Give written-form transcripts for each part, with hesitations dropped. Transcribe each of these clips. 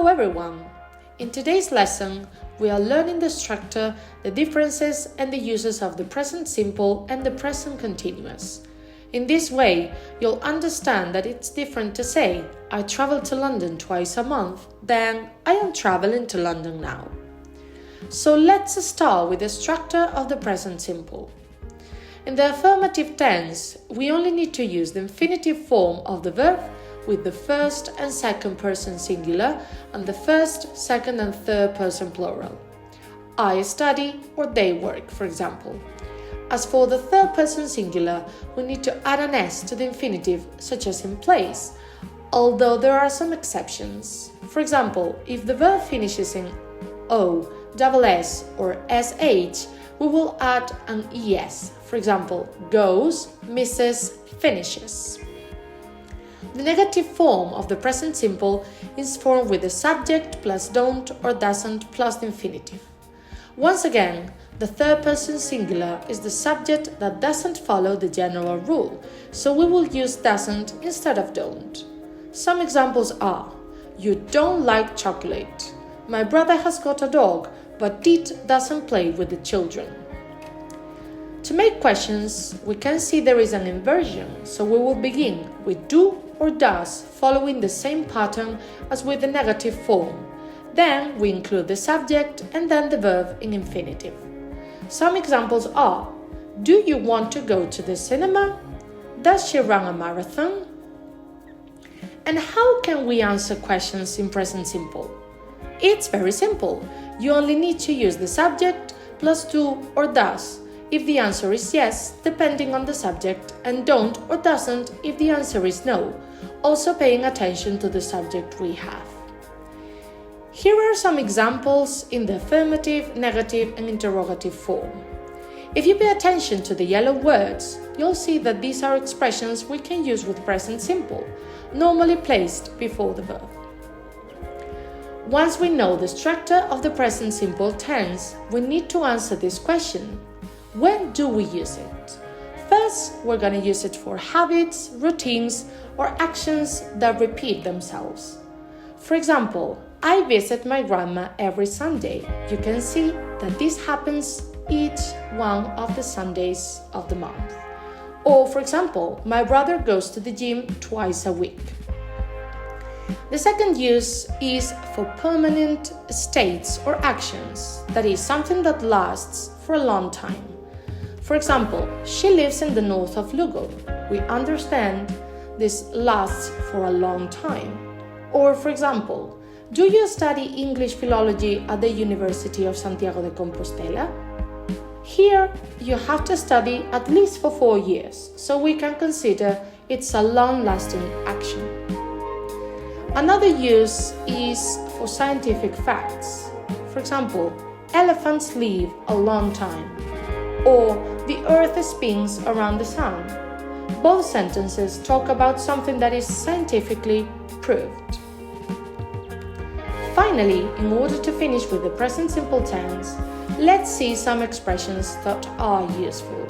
Hello everyone! In today's lesson, we are learning the structure, the differences and the uses of the present simple and the present continuous. In this way, you'll understand that it's different to say, I travel to London twice a month, than I am traveling to London now. So let's start with the structure of the present simple. In the affirmative tense, we only need to use the infinitive form of the verb with the first and second person singular and the first, second and third person plural. I study or they work, for example. As for the third person singular, we need to add an S to the infinitive, such as in place, although there are some exceptions. For example, if the verb finishes in O, double S or SH, we will add an ES. For example, goes, misses, finishes. The negative form of the present simple is formed with the subject plus don't or doesn't plus the infinitive. Once again, the third person singular is the subject that doesn't follow the general rule, so we will use doesn't instead of don't. Some examples are: you don't like chocolate. My brother has got a dog, but Tit doesn't play with the children. To make questions, we can see there is an inversion, so we will begin with do or does, following the same pattern as with the negative form. Then we include the subject and then the verb in infinitive. Some examples are: do you want to go to the cinema? Does she run a marathon? And how can we answer questions in present simple? It's very simple. You only need to use the subject plus do or does if the answer is yes, depending on the subject, and don't or doesn't if the answer is no, also paying attention to the subject we have. Here are some examples in the affirmative, negative and interrogative form. If you pay attention to the yellow words, you'll see that these are expressions we can use with present simple, normally placed before the verb. Once we know the structure of the present simple tense, we need to answer this question: when do we use it? First, we're going to use it for habits, routines, or actions that repeat themselves. For example, I visit my grandma every Sunday. You can see that this happens each one of the Sundays of the month. Or, for example, my brother goes to the gym twice a week. The second use is for permanent states or actions, that is, something that lasts for a long time. For example, she lives in the north of Lugo. We understand this lasts for a long time. Or, for example, do you study English philology at the University of Santiago de Compostela? Here, you have to study at least for 4 years, so we can consider it's a long-lasting action. Another use is for scientific facts. For example, elephants live a long time. Or the earth spins around the sun. Both sentences talk about something that is scientifically proved. Finally, in order to finish with the present simple tense, let's see some expressions that are useful.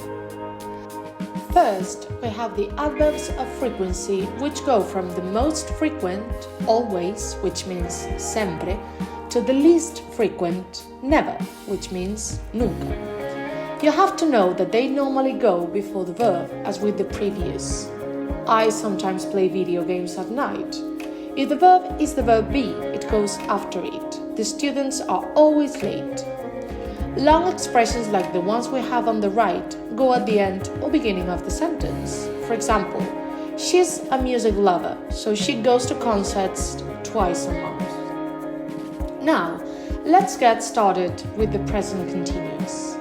First, we have the adverbs of frequency, which go from the most frequent, always, which means sempre, to the least frequent, never, which means nunca. You have to know that they normally go before the verb, as with the previous. I sometimes play video games at night. If the verb is the verb be, it goes after it. The students are always late. Long expressions like the ones we have on the right go at the end or beginning of the sentence. For example, she's a music lover, so she goes to concerts twice a month. Now, let's get started with the present continuous.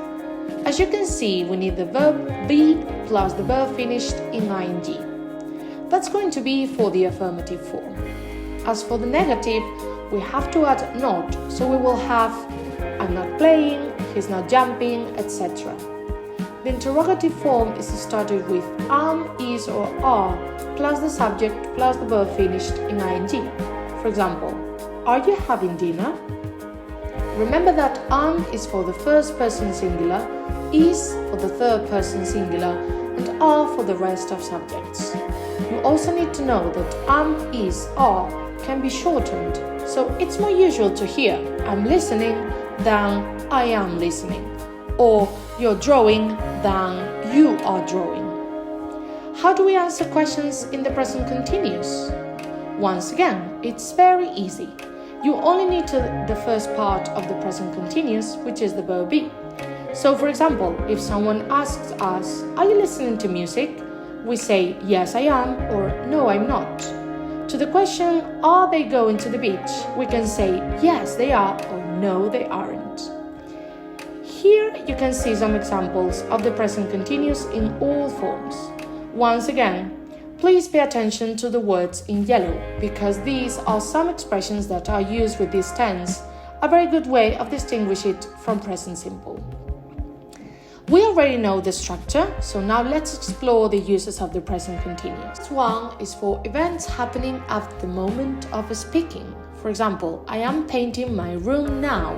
As you can see, we need the verb be plus the verb finished in ing. That's going to be for the affirmative form. As for the negative, we have to add not, so we will have I'm not playing, he's not jumping, etc. The interrogative form is started with am, is or are plus the subject plus the verb finished in ing. For example, are you having dinner? Remember that am is for the first person singular, is for the third person singular, and are for the rest of subjects. You also need to know that am, is, are can be shortened, so it's more usual to hear I'm listening than I am listening, or you're drawing than you are drawing. How do we answer questions in the present continuous? Once again, it's very easy. You only need the first part of the present continuous, which is the verb be. So, for example, if someone asks us, "Are you listening to music?" we say, "Yes, I am," or "No, I'm not." To the question, "Are they going to the beach?" we can say, "Yes, they are," or "No, they aren't." Here you can see some examples of the present continuous in all forms. Once again, please pay attention to the words in yellow, because these are some expressions that are used with this tense, a very good way of distinguishing it from present simple. We already know the structure, so now let's explore the uses of the present continuous. This one is for events happening at the moment of speaking. For example, I am painting my room now,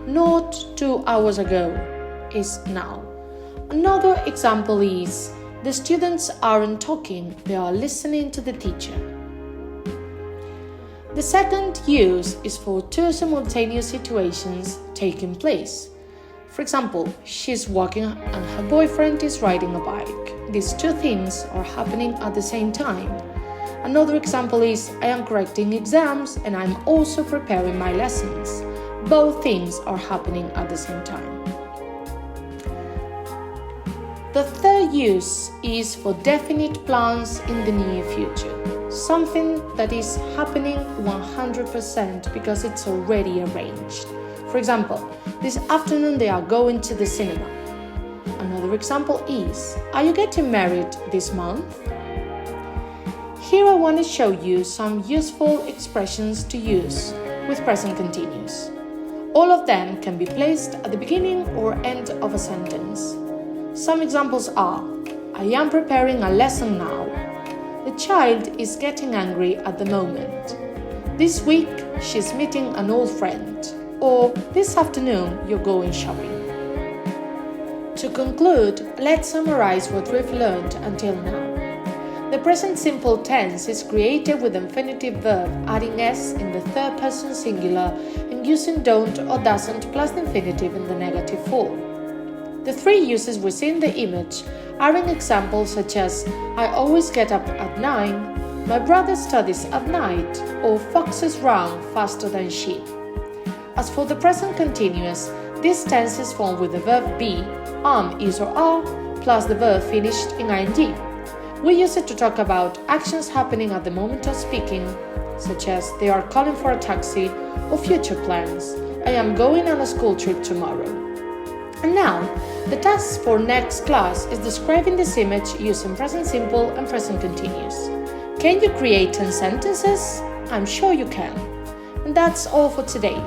not 2 hours ago, is now. Another example is, the students aren't talking, they are listening to the teacher. The second use is for two simultaneous situations taking place. For example, she's walking and her boyfriend is riding a bike. These two things are happening at the same time. Another example is, I am correcting exams and I'm also preparing my lessons. Both things are happening at the same time. The third use is for definite plans in the near future. Something that is happening 100% because it's already arranged. For example, this afternoon they are going to the cinema. Another example is, are you getting married this month? Here I want to show you some useful expressions to use with present continuous. All of them can be placed at the beginning or end of a sentence. Some examples are, I am preparing a lesson now. The child is getting angry at the moment. This week she's meeting an old friend. Or this afternoon you're going shopping. To conclude, let's summarize what we've learned until now. The present simple tense is created with infinitive verb adding s in the third person singular and using don't or doesn't plus the infinitive in the negative form. The three uses we see in the image are in examples such as I always get up at 9, my brother studies at night, or foxes run faster than sheep. As for the present continuous, this tense is formed with the verb be, am, is or are, plus the verb finished in ing. We use it to talk about actions happening at the moment of speaking, such as they are calling for a taxi, or future plans. I am going on a school trip tomorrow. And now, the task for next class is describing this image using present simple and present continuous. Can you create 10 sentences? I'm sure you can. And that's all for today.